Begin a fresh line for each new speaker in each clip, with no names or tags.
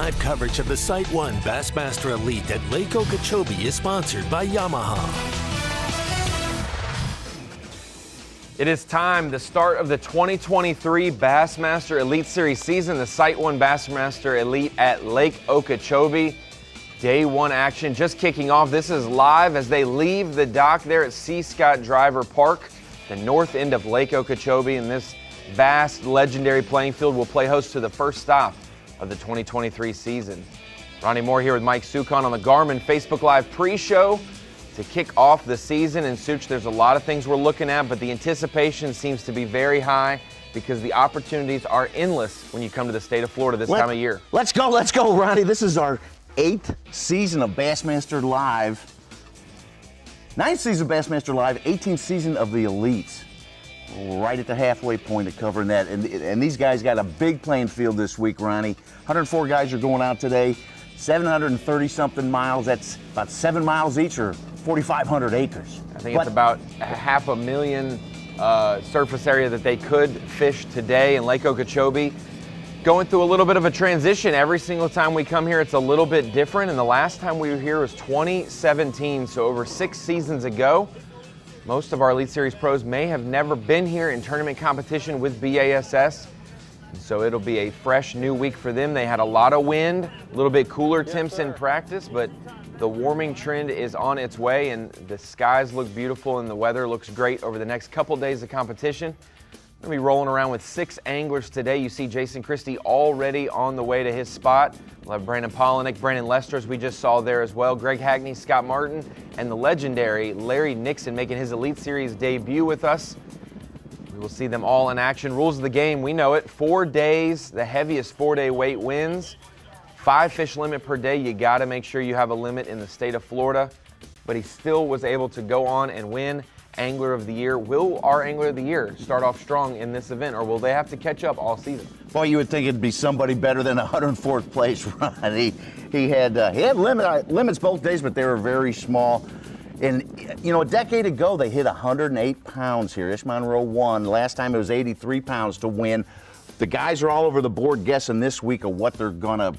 Live coverage of the Site 1 Bassmaster Elite at Lake Okeechobee is sponsored by Yamaha.
It is time, the start of the 2023 Bassmaster Elite Series season, the Site 1 Bassmaster Elite at Lake Okeechobee. Day one action just kicking off. This is live as they leave the dock there at C. Scott Driver Park, the north end of Lake Okeechobee, and this vast, legendary playing field will play host to the first stop of the 2023 season. Ronnie Moore here with Mike Sucon on the Garmin Facebook Live pre-show to kick off the season. And Such, there's a lot of things we're looking at, but the anticipation seems to be very high because the opportunities are endless when you come to the state of Florida this time of year.
Let's go, Ronnie. This is our 8th season of Bassmaster Live. 9th season of Bassmaster Live, 18th season of the Elites. Right at the halfway point of covering that. And these guys got a big playing field this week, Ronnie. 104 guys are going out today. 730-something miles. That's about 7 miles each, or 4,500 acres.
I think it's about 500,000 surface area that they could fish today in Lake Okeechobee. Going through a little bit of a transition. Every single time we come here, it's a little bit different. And the last time we were here was 2017, so over 6 seasons ago. Most of our Elite Series pros may have never been here in tournament competition with B.A.S.S. So it'll be a fresh new week for them. They had a lot of wind, a little bit cooler temps in practice, but the warming trend is on its way and the skies look beautiful and the weather looks great over the next couple days of competition. We're gonna be rolling around with 6 anglers today. You see Jason Christie already on the way to his spot. We'll have Brandon Polinick, Brandon Lester, as we just saw there as well, Greg Hackney, Scott Martin, and the legendary Larry Nixon making his Elite Series debut with us. We will see them all in action. Rules of the game, we know it. 4 days, the heaviest 4-day weight wins. 5 fish limit per day. You gotta make sure you have a limit in the state of Florida. But he still was able to go on and win Angler of the Year. Will our Angler of the Year start off strong in this event, or will they have to catch up all season?
Well, you would think it'd be somebody better than 104th place run. He had limits both days, but they were very small. And, you know, a decade ago, they hit 108 pounds here. Ish Monroe won. Last time it was 83 pounds to win. The guys are all over the board guessing this week of what they're going to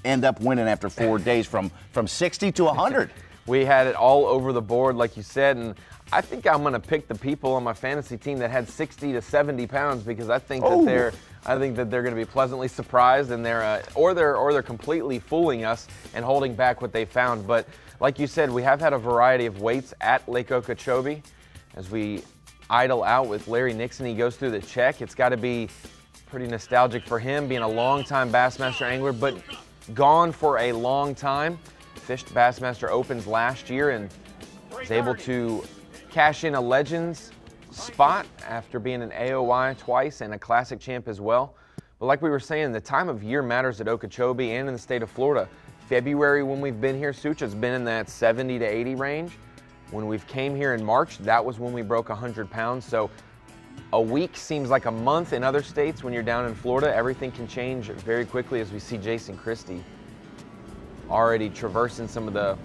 end up winning after 4 days, from 60 to 100.
We had it all over the board, like you said, and I think I'm going to pick the people on my fantasy team that had 60 to 70 pounds because I think that they're going to be pleasantly surprised, and they're completely fooling us and holding back what they found. But like you said, we have had a variety of weights at Lake Okeechobee. As we idle out with Larry Nixon, he goes through the check. It's got to be pretty nostalgic for him, being a longtime Bassmaster angler, but gone for a long time. Fished Bassmaster Opens last year and was able to cash in a Legends spot after being an AOY twice and a Classic champ as well. But like we were saying, the time of year matters at Okeechobee and in the state of Florida. February, when we've been here, Such, has been in that 70 to 80 range. When we've came here in March, that was when we broke 100 pounds. So a week seems like a month in other states. When you're down in Florida, everything can change very quickly, as we see Jason Christie already traversing some of the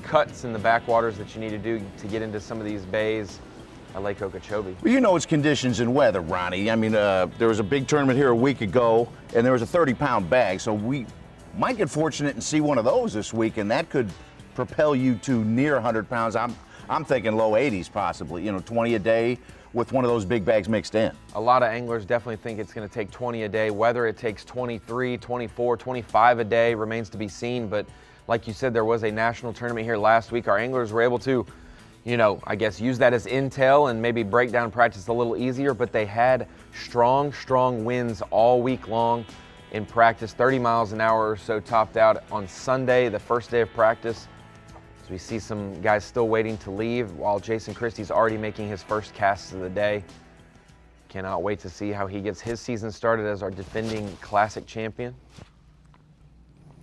cuts in the backwaters that you need to do to get into some of these bays at Lake Okeechobee.
Well, you know it's conditions and weather, Ronnie. I mean, there was a big tournament here a week ago, and there was a 30-pound bag, so we might get fortunate and see one of those this week, and that could propel you to near 100 pounds. I'm thinking low 80s possibly, you know, 20 a day with one of those big bags mixed in.
A lot of anglers definitely think it's going to take 20 a day. Whether it takes 23, 24, 25 a day remains to be seen, but like you said, there was a national tournament here last week. Our anglers were able to, you know, I guess use that as intel and maybe break down practice a little easier, but they had strong winds all week long in practice, 30 miles an hour or so topped out on Sunday, the first day of practice. So we see some guys still waiting to leave while Jason Christie's already making his first casts of the day. Cannot wait to see how he gets his season started as our defending Classic champion.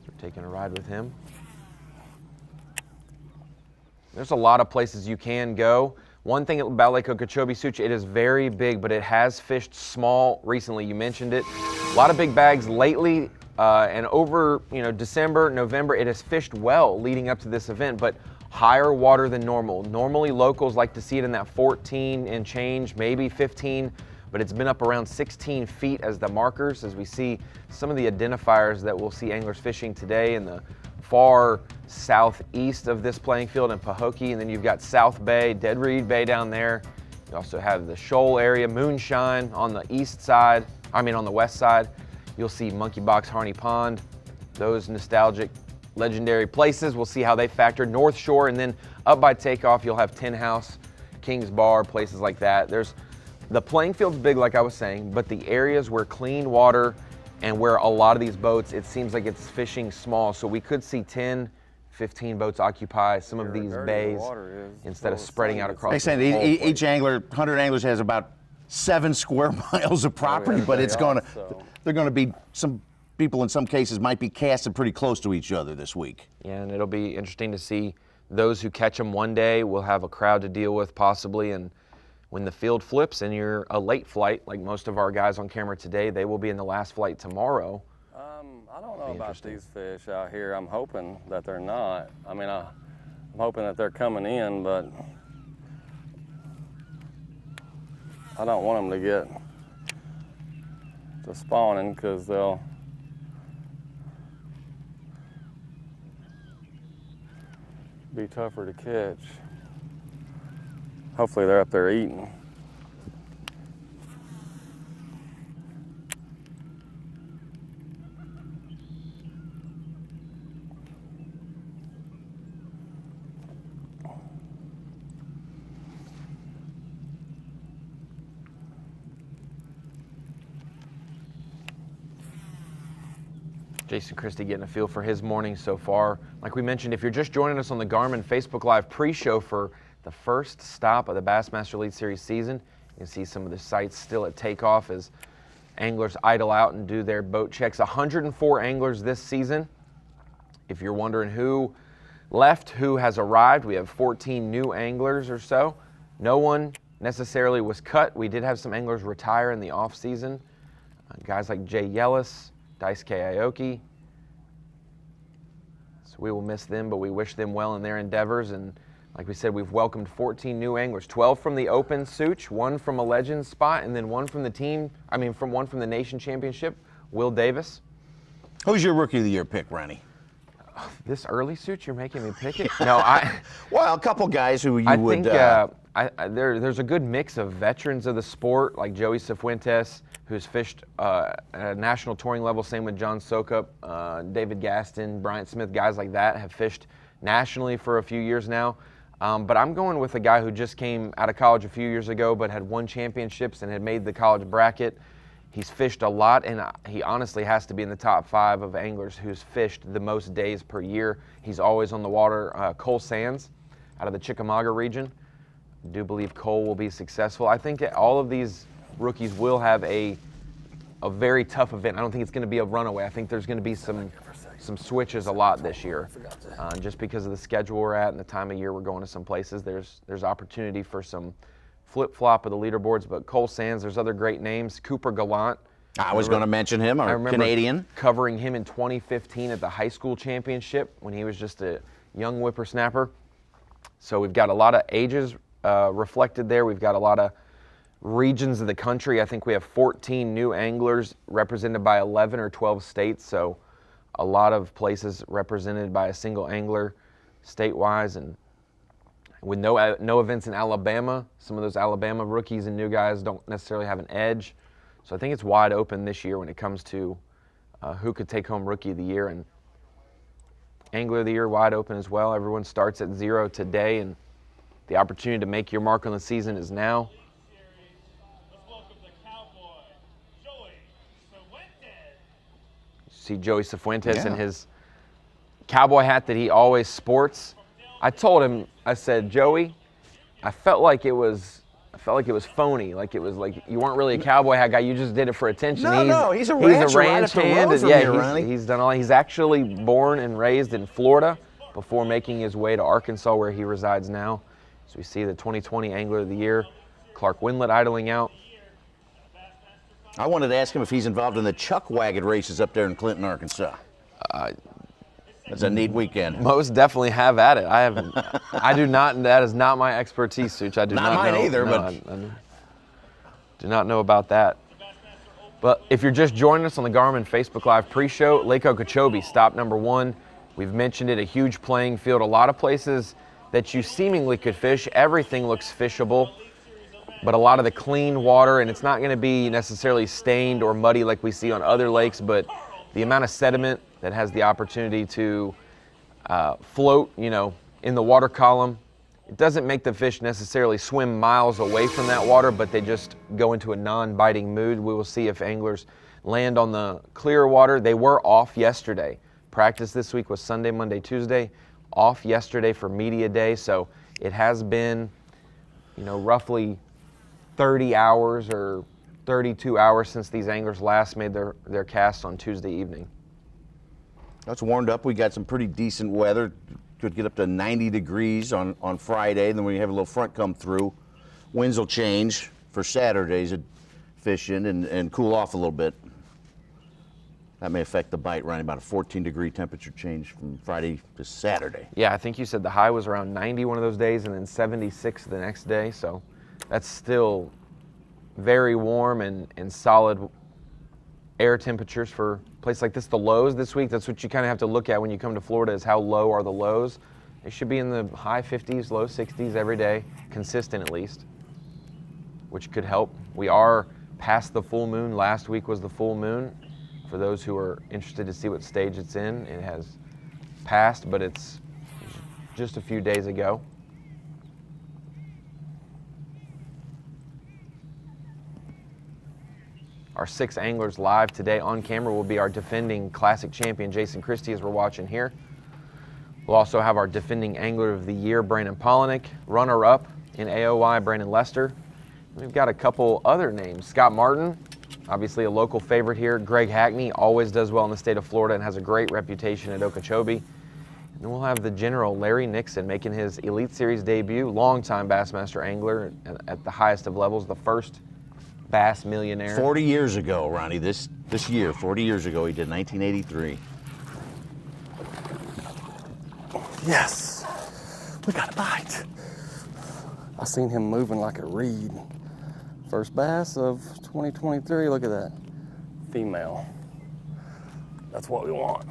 We're taking a ride with him. There's a lot of places you can go. One thing about Lake Okeechobee, Such, it is very big, but it has fished small recently. You mentioned it. A lot of big bags lately, and over December, November, it has fished well leading up to this event, but higher water than normal. Normally locals like to see it in that 14 and change, maybe 15 but it's been up around 16 feet as the markers, as we see some of the identifiers that we'll see anglers fishing today in the far southeast of this playing field in Pahokee. And then you've got South Bay, Dead Reed Bay down there. You also have the Shoal area, Moonshine on the east side, on the west side. You'll see Monkey Box, Harney Pond, those nostalgic, legendary places. We'll see how they factor. North Shore, and then up by Takeoff, you'll have Tin House, Kings Bar, places like that. The playing field's big, like I was saying, but the areas where clean water and where a lot of these boats, it seems like it's fishing small. So we could see 10, 15 boats occupy some of these bays instead of spreading out across the whole place.
Each angler, 100 anglers, has about 7 square miles of property, but they're going to be, some people in some cases might be casting pretty close to each other this week.
Yeah, and it'll be interesting to see those who catch them one day will have a crowd to deal with possibly, and when the field flips and you're a late flight, like most of our guys on camera today, they will be in the last flight tomorrow.
I don't know about these fish out here. I'm hoping that they're not. I'm hoping that they're coming in, but I don't want them to get to spawning because they'll be tougher to catch. Hopefully they're up there eating.
Jason Christie getting a feel for his morning so far. Like we mentioned, if you're just joining us on the Garmin Facebook Live pre-show for the first stop of the Bassmaster Elite Series season, you can see some of the sites still at Takeoff as anglers idle out and do their boat checks. 104 anglers this season. If you're wondering who left, who has arrived, we have 14 new anglers or so. No one necessarily was cut. We did have some anglers retire in the off season. Guys like Jay Yellis, Daisuke Aoki. So we will miss them, but we wish them well in their endeavors. And like we said, we've welcomed 14 new anglers, 12 from the Open Such, 1 from a Legends spot, and then 1 from the team, one from the Nation Championship, Will Davis.
Who's your Rookie of the Year pick, Ronnie?
This early Such, you're making me pick it? No,
Well, a couple guys who you would...
there's a good mix of veterans of the sport, like Joey Cifuentes, who's fished at a national touring level, same with John Sokup, David Gaston, Bryant Smith, guys like that have fished nationally for a few years now. But I'm going with a guy who just came out of college a few years ago but had won championships and had made the college bracket. He's fished a lot, and he honestly has to be in the top 5 of anglers who's fished the most days per year. He's always on the water. Cole Sands out of the Chickamauga region. I do believe Cole will be successful. I think that all of these rookies will have a very tough event. I don't think it's going to be a runaway. I think there's going to be some switches a lot this year. Just because of the schedule we're at and the time of year we're going to some places, there's opportunity for some flip-flop of the leaderboards. But Cole Sands, there's other great names. Cooper Gallant.
I was going to mention him, our Canadian.
Covering him in 2015 at the high school championship when he was just a young whippersnapper. So we've got a lot of ages reflected there. We've got a lot of regions of the country. I think we have 14 new anglers represented by 11 or 12 states. So a lot of places represented by a single angler state-wise, and with no events in Alabama, some of those Alabama rookies and new guys don't necessarily have an edge. So I think it's wide open this year when it comes to who could take home Rookie of the Year, and Angler of the Year wide open as well. Everyone starts at 0 today, and the opportunity to make your mark on the season is now. See Joey Cifuentes in his cowboy hat that he always sports. I told him, I said, Joey, I felt like it was phony. Like it was like you weren't really a cowboy hat guy. You just did it for attention.
He's a ranch hand.
And he's done all. He's actually born and raised in Florida before making his way to Arkansas, where he resides now. So we see the 2020 Angler of the Year, Clark Windlet idling out.
I wanted to ask him if he's involved in the chuck wagon races up there in Clinton, Arkansas. That's a neat weekend.
Most definitely have at it. I do not. That is not my expertise, Such. I do not know.
Not mine either,
no,
but
Do not know about that. But if you're just joining us on the Garmin Facebook Live pre-show, Lake Okeechobee, stop number 1. We've mentioned it, a huge playing field. A lot of places that you seemingly could fish. Everything looks fishable, but a lot of the clean water, and it's not going to be necessarily stained or muddy like we see on other lakes, but the amount of sediment that has the opportunity to float, you know, in the water column, it doesn't make the fish necessarily swim miles away from that water, but they just go into a non-biting mood. We will see if anglers land on the clear water. They were off yesterday. Practice this week was Sunday, Monday, Tuesday. Off yesterday for media day, so it has been, you know, roughly 30 hours or 32 hours since these anglers last made their cast on Tuesday evening.
It's warmed up. We got some pretty decent weather. Could get up to 90 degrees on Friday. And then when you have a little front come through, winds will change for Saturdays at fishing and cool off a little bit. That may affect the bite, running about a 14-degree temperature change from Friday to Saturday.
Yeah, I think you said the high was around 90 one of those days and then 76 the next day. So that's still very warm and solid air temperatures for a place like this. The lows this week, that's what you kind of have to look at when you come to Florida, is how low are the lows. They should be in the high 50s, low 60s every day, consistent at least, which could help. We are past the full moon. Last week was the full moon. For those who are interested to see what stage it's in, it has passed, but it's just a few days ago. Our 6 anglers live today on camera will be our defending classic champion, Jason Christie, as we're watching here. We'll also have our defending angler of the year, Brandon Polinick, runner-up in AOY, Brandon Lester. We've got a couple other names. Scott Martin, obviously a local favorite here. Greg Hackney always does well in the state of Florida and has a great reputation at Okeechobee. And then we'll have the general, Larry Nixon, making his Elite Series debut, longtime Bassmaster angler at the highest of levels, the first Bass millionaire.
40 years ago, Ronnie, this year, 40 years ago, he did 1983.
Yes, we got a bite. I seen him moving like a reed. First bass of 2023, look at that. Female. That's what we want.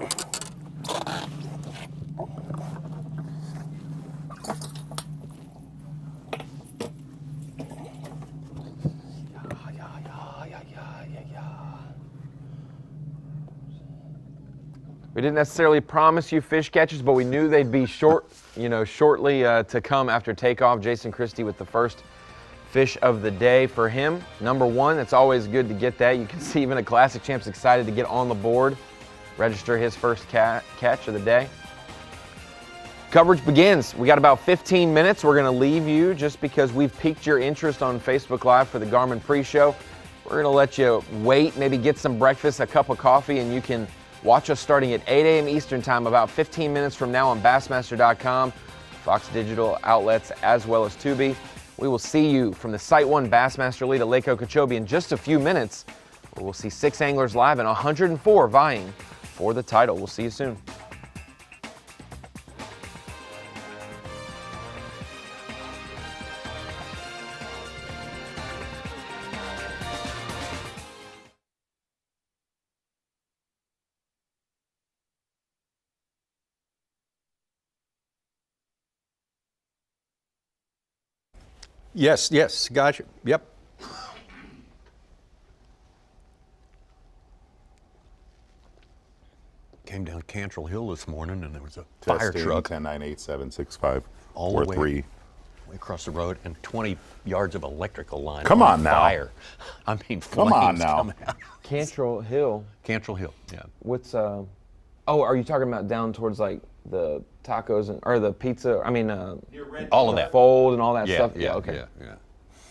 We didn't necessarily promise you fish catches, but we knew they'd be shortly to come after takeoff. Jason Christie with the first fish of the day for him. Number 1, it's always good to get that. You can see even a Classic Champ's excited to get on the board, register his first catch of the day. Coverage begins. We got about 15 minutes. We're going to leave you just because we've piqued your interest on Facebook Live for the Garmin pre-show. We're going to let you wait, maybe get some breakfast, a cup of coffee, and you can watch us starting at 8 a.m. Eastern Time, about 15 minutes from now on Bassmaster.com, Fox Digital outlets, as well as Tubi. We will see you from the Site 1 Bassmaster lead at Lake Okeechobee in just a few minutes, where we'll see 6 anglers live and 104 vying for the title. We'll see you soon.
Yes, gotcha. Yep. Came down Cantrell Hill this morning and there was a fire truck
10-9-8-7-6-5
all the way,
4-3
way across the road and 20 yards of electrical line.
Come on now.
Fire. I mean,
Come on
flames
now.
coming out.
Cantrell Hill.
Cantrell Hill, yeah.
What's oh, are you talking about down towards like the tacos or the pizza? I mean,
all of that.
Fold and all that
Yeah,
stuff.
yeah,
Okay.
yeah.